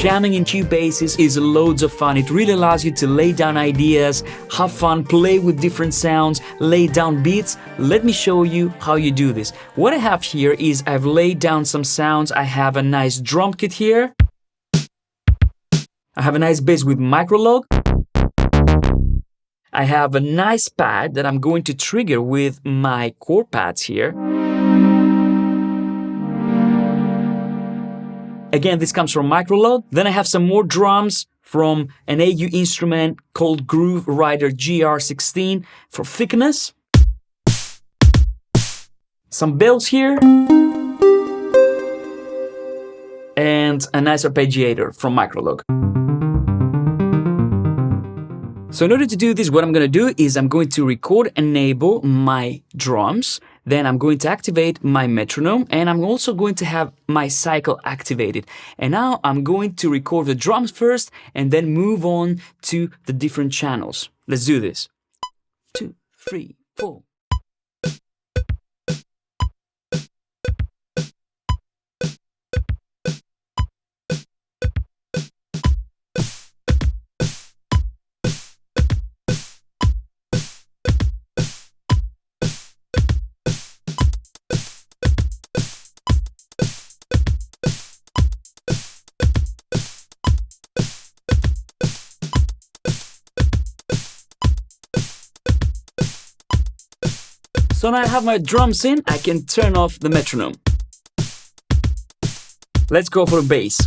Jamming in Cubasis is loads of fun. It really allows you to lay down ideas, have fun, play with different sounds, lay down beats. Let me show you how you do this. What I have here is I've laid down some sounds. I have a nice drum kit here. I have a nice bass with Micrologue. I have a nice pad that I'm going to trigger with my chord pads here. Again, this comes from Micrologue. Then I have some more drums from an AU instrument called Groove Rider GR16 for thickness. Some bells here. And a nice arpeggiator from Micrologue. So in order to do this, what I'm going to do is I'm going to record enable my drums. Then I'm going to activate my metronome, and I'm also going to have my cycle activated. And now I'm going to record the drums first and then move on to the different channels. Let's do this. 2, 3, 4. So now I have my drums in, I can turn off the metronome. Let's go for a bass.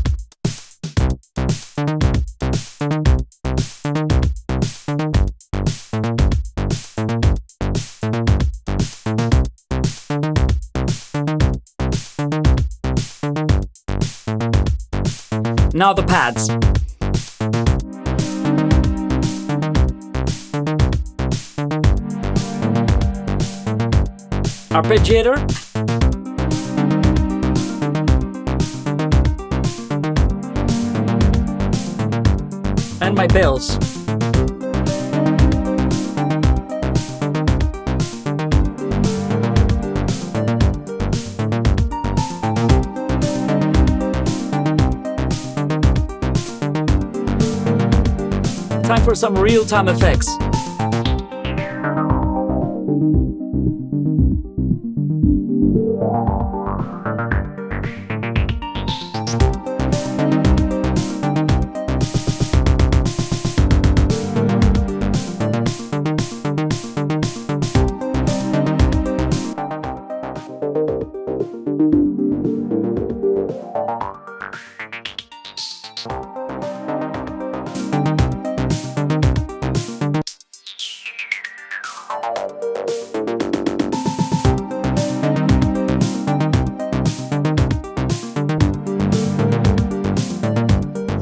Now the pads. Arpeggiator. And my bells. Time for some real-time effects.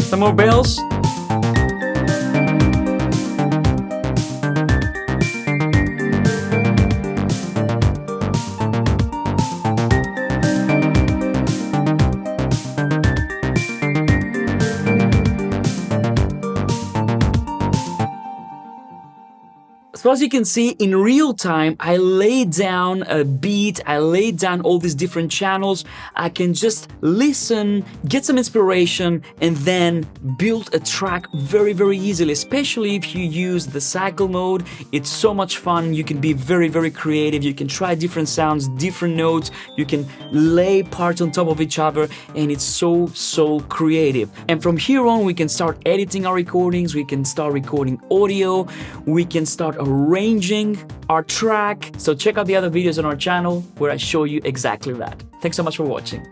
Some more bells. So as you can see, in real time, I laid down a beat, I laid down all these different channels. I can just listen, get some inspiration, and then build a track very, very easily, especially if you use the cycle mode. It's so much fun. You can be very, very creative. You can try different sounds, different notes. You can lay parts on top of each other, and it's so, so creative. And from here on, we can start editing our recordings. We can start recording audio. We can start arranging our track. So check out the other videos on our channel where I show you exactly that. Thanks so much for watching.